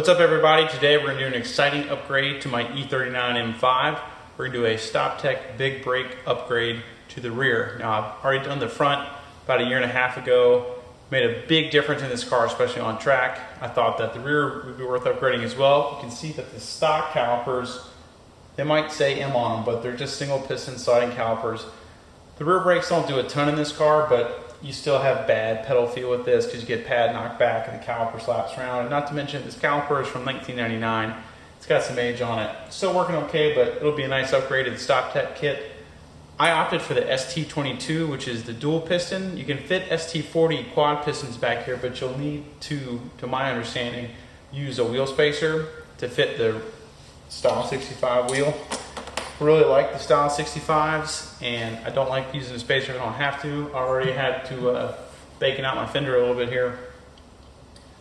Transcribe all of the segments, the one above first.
What's up everybody? Today we're going to do an exciting upgrade to my E39 M5. We're going to do a StopTech big brake upgrade to the rear. Now I've already done the front about a year and a half ago. Made a big difference in this car, especially on track. I thought that the rear would be worth upgrading as well. You can see that the stock calipers, they might say M on them, but they're just single piston sliding calipers. The rear brakes don't do a ton in this car, but you still have bad pedal feel with this because you get pad knocked back and the caliper slaps around. And not to mention, this caliper is from 1999. It's got some age on it. Still working okay, but it'll be a nice upgraded StopTech kit. I opted for the ST22, which is the dual piston. You can fit ST40 quad pistons back here, but you'll need to my understanding, use a wheel spacer to fit the Style 65 wheel. Really like the Style 65s, and I don't like using a spacer if I don't have to. I already had to bacon out my fender a little bit here.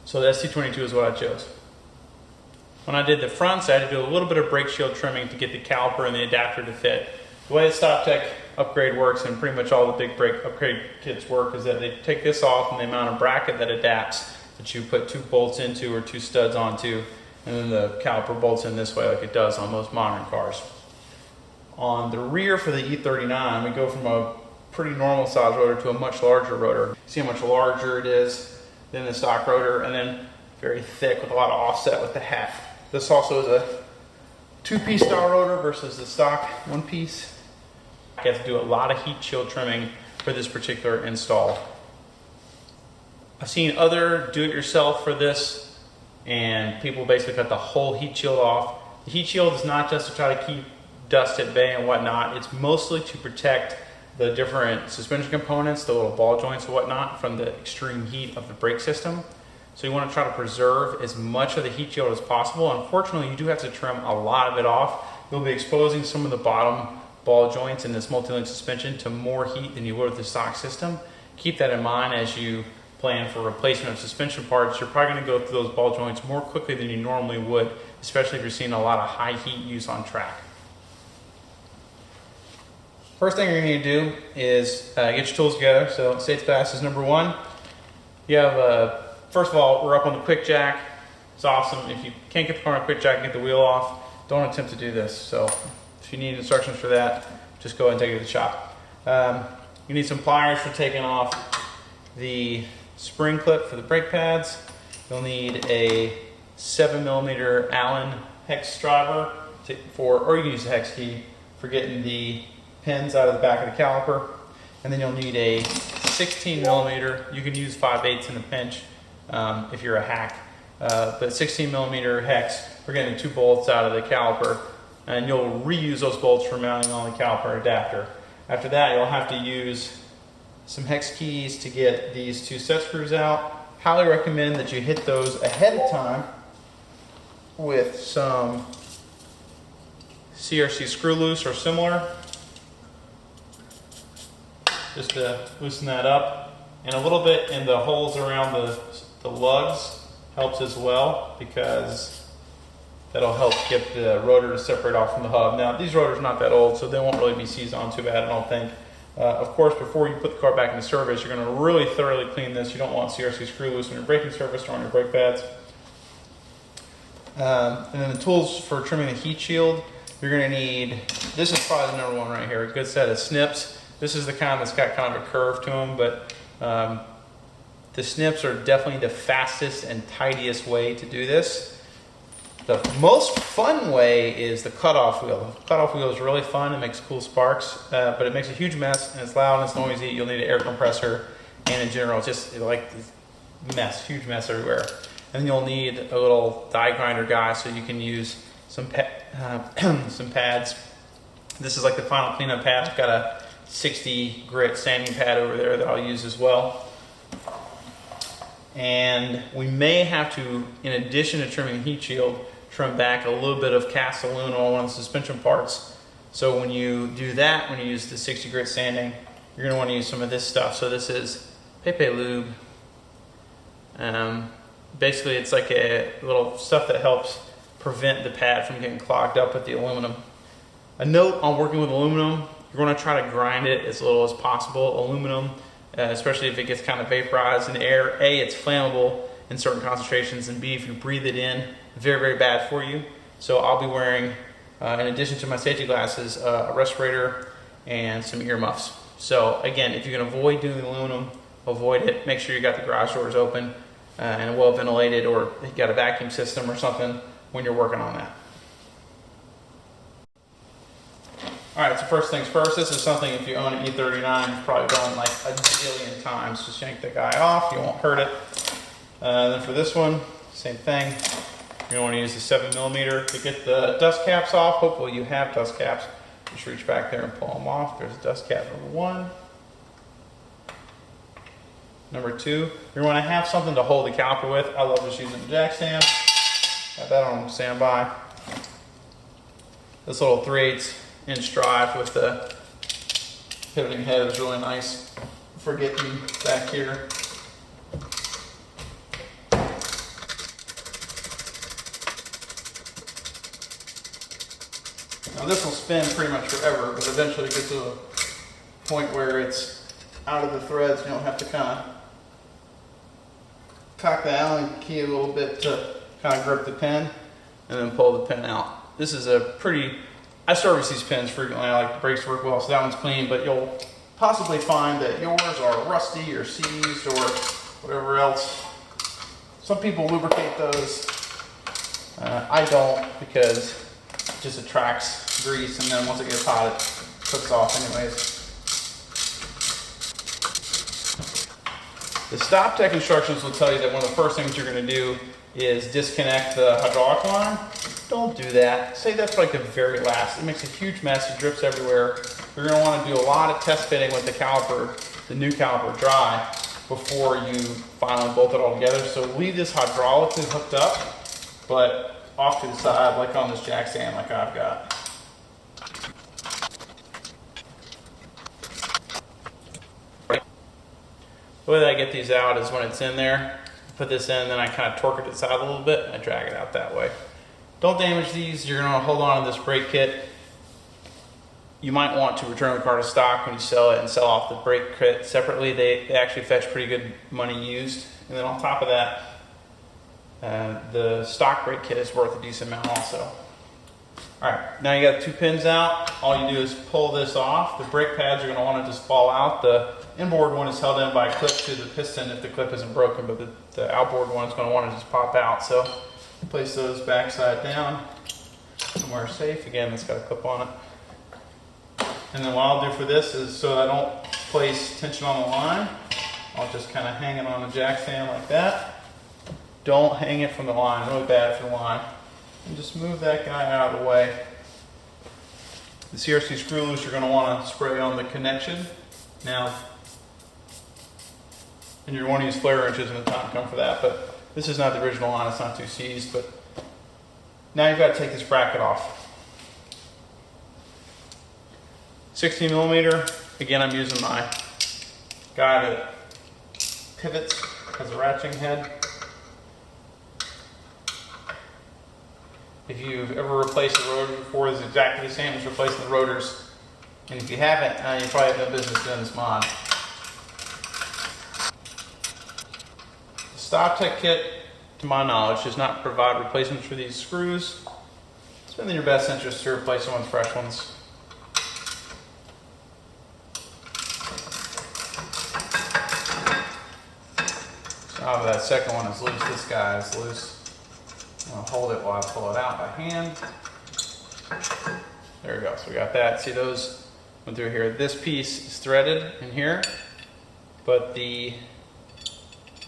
So the ST22 is what I chose. When I did the fronts, I had to do a little bit of brake shield trimming to get the caliper and the adapter to fit. The way the StopTech upgrade works, and pretty much all the big brake upgrade kits work, is that they take this off and they mount a bracket that adapts, that you put two bolts into or two studs onto, and then the caliper bolts in this way like it does on most modern cars. On the rear for the E39, we go from a pretty normal size rotor to a much larger rotor. See how much larger it is than the stock rotor, and then very thick with a lot of offset with the hat. This also is a two-piece style rotor versus the stock one-piece. I have to do a lot of heat shield trimming for this particular install. I've seen other do-it-yourself for this, and people basically cut the whole heat shield off. The heat shield is not just to try to keep dust at bay and whatnot. It's mostly to protect the different suspension components, the little ball joints and whatnot, from the extreme heat of the brake system. So you want to try to preserve as much of the heat shield as possible. Unfortunately, you do have to trim a lot of it off. You'll be exposing some of the bottom ball joints in this multi-link suspension to more heat than you would with the stock system. Keep that in mind as you plan for replacement of suspension parts. You're probably going to go through those ball joints more quickly than you normally would, especially if you're seeing a lot of high heat use on track. First thing you're going to do is get your tools together. So safety pass is number one. You have, first of all, we're up on the quick jack. It's awesome. If you can't get the car on a quick jack and get the wheel off, don't attempt to do this. So if you need instructions for that, just go ahead and take it to the shop. You need some pliers for taking off the spring clip for the brake pads. You'll need a 7mm Allen hex driver or you can use a hex key for getting the pins out of the back of the caliper. And then you'll need a 16mm. You can use 5/8 in a pinch if you're a hack. But 16mm hex for getting the two bolts out of the caliper. And you'll reuse those bolts for mounting on the caliper adapter. After that, you'll have to use some hex keys to get these two set screws out. Highly recommend that you hit those ahead of time with some CRC Screwloose or similar, just to loosen that up. And a little bit in the holes around the lugs helps as well, because that'll help get the rotor to separate off from the hub. Now, these rotors are not that old, so they won't really be seized on too bad, I don't think. Of course, before you put the car back into service, you're going to really thoroughly clean this. You don't want CRC Screwloose on your braking surface or on your brake pads. And then the tools for trimming the heat shield, you're going to need, this is probably the number one right here, a good set of snips. This is the kind that's got kind of a curve to them, but the snips are definitely the fastest and tidiest way to do this. The most fun way is the cutoff wheel. The cutoff wheel is really fun. It makes cool sparks, but it makes a huge mess, and it's loud and it's noisy. You'll need an air compressor, and in general, it's just like this mess, huge mess everywhere. And then you'll need a little die grinder guy, so you can use some pads. This is like the final cleanup pad. I've got a 60 grit sanding pad over there that I'll use as well. And we may have to, in addition to trimming the heat shield, trim back a little bit of cast aluminum on one of the suspension parts. So when you do that, when you use the 60 grit sanding, you're going to want to use some of this stuff. So this is Pepe Lube. Basically, it's like a little stuff that helps prevent the pad from getting clogged up with the aluminum. A note on working with aluminum, you're going to try to grind it as little as possible. Aluminum, especially if it gets kind of vaporized in the air, A, it's flammable in certain concentrations, and B, if you breathe it in very, very bad for you. So I'll be wearing, in addition to my safety glasses, a respirator and some earmuffs. So again, if you can avoid doing aluminum, avoid it. Make sure you got the garage doors open and well ventilated, or you got a vacuum system or something when you're working on that. All right, so first things first, this is something if you own an E39, you've probably done like a zillion times. Just yank the guy off, you won't hurt it. Then for this one, same thing. You're gonna wanna use the 7mm to get the dust caps off. Hopefully you have dust caps. Just reach back there and pull them off. There's dust cap number 1. Number 2, you're gonna wanna have something to hold the caliper with. I love just using the jack stand. Have that on standby. This little 3/8 inch drive with the pivoting head is really nice for getting back here. Now this will spin pretty much forever, but eventually it gets to a point where it's out of the threads. You don't have to kind of cock the Allen key a little bit to kind of grip the pin and then pull the pin out. This is a pretty, I service these pins frequently. I like the brakes to work well, so that one's clean, but you'll possibly find that yours are rusty or seized or whatever else. Some people lubricate those. I don't, because it just attracts grease, and then once it gets hot, it cooks off anyways. The stop tech instructions will tell you that one of the first things you're going to do is disconnect the hydraulic line. Don't do that. Say that's like the very last. It makes a huge mess. It drips everywhere. You're going to want to do a lot of test fitting with the caliper, the new caliper dry, before you finally bolt it all together. So leave this hydraulically hooked up, but off to the side, like on this jack stand like I've got. The way that I get these out is when it's in there, I put this in, then I kind of torque it to the side a little bit, and I drag it out that way. Don't damage these. You're going to hold on to this brake kit. You might want to return the car to stock when you sell it and sell off the brake kit separately. They actually fetch pretty good money used. And then on top of that, the stock brake kit is worth a decent amount also. All right, now you got 2 pins out. All you do is pull this off. The brake pads are going to want to just fall out. The inboard one is held in by a clip to the piston if the clip isn't broken, but the outboard one is going to want to just pop out. So place those backside down somewhere safe. Again, it's got a clip on it. And then what I'll do for this is, so I don't place tension on the line, I'll just kind of hang it on the jack stand like that. Don't hang it from the line, really bad for the line. And just move that guy out of the way. The CRC Screwloose you're going to want to spray on the connection. Now, and you're going to use flare wrenches when the time comes for that, but this is not the original line, it's not too seized, but now you've got to take this bracket off. 16mm, again I'm using my guy that pivots, has a ratcheting head. If you've ever replaced a rotor before, it's exactly the same as replacing the rotors. And if you haven't, you probably have no business doing this mod. The Stop Tech kit, to my knowledge, does not provide replacements for these screws. It's been in your best interest to replace them with fresh ones. So that second one is loose, this guy is loose. I'll hold it while I pull it out by hand. There we go, so we got that. See, those went through here. This piece is threaded in here, but the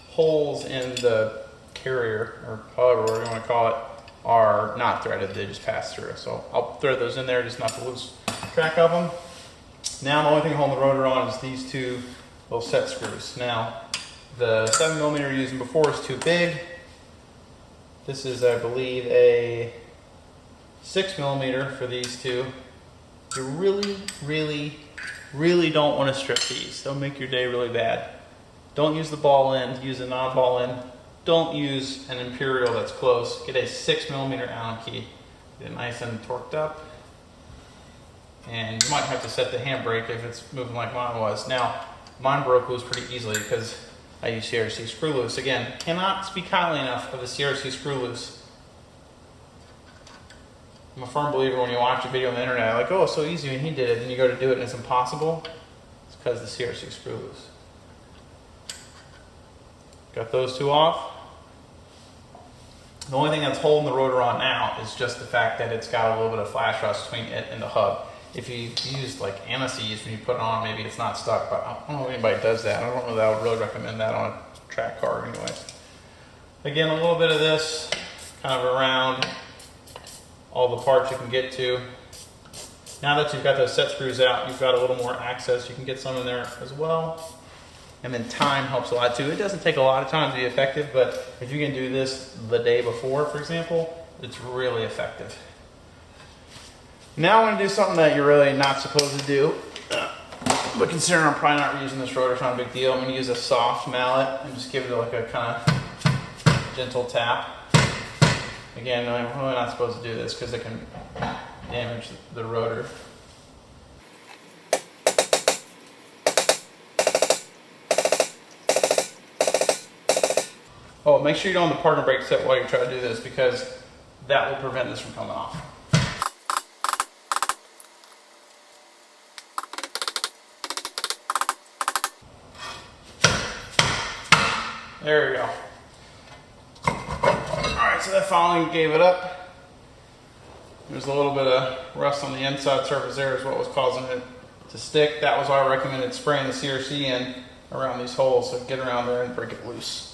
holes in the carrier, or however you want to call it, are not threaded. They just pass through. So I'll thread those in there just not to lose track of them. Now the only thing holding the rotor on is these 2 little set screws. Now the 7mm you're using before is too big. This is, I believe, a 6mm for these 2. You really, really, really don't want to strip these. They'll make your day really bad. Don't use the ball end, use a non-ball end. Don't use an Imperial that's close. Get a 6mm Allen key. Get it nice and torqued up. And you might have to set the handbrake if it's moving like mine was. Now, mine broke loose pretty easily because I use CRC Screwloose. Again, cannot speak highly enough of the CRC Screwloose. I'm a firm believer when you watch a video on the internet, like, oh, it's so easy when he did it, and you go to do it and it's impossible. It's because the CRC screw loose. Got those two off. The only thing that's holding the rotor on now is just the fact that it's got a little bit of flash rust between it and the hub. If you use like anti-seize when you put it on, maybe it's not stuck, but I don't know if anybody does that. I don't know that I would really recommend that on a track car anyways. Again, a little bit of this kind of around all the parts you can get to. Now that you've got those set screws out, you've got a little more access. You can get some in there as well. And then time helps a lot too. It doesn't take a lot of time to be effective, but if you can do this the day before, for example, it's really effective. Now I'm going to do something that you're really not supposed to do. But considering I'm probably not reusing this rotor, it's not a big deal. I'm going to use a soft mallet and just give it like a kind of gentle tap. Again, I'm really not supposed to do this because it can damage the rotor. Oh, make sure you don't have the parking brake set while you try to do this because that will prevent this from coming off. There we go. Alright, so that finally gave it up. There's a little bit of rust on the inside surface there is what was causing it to stick. That was why I recommended spraying the CRC in around these holes, so get around there and break it loose.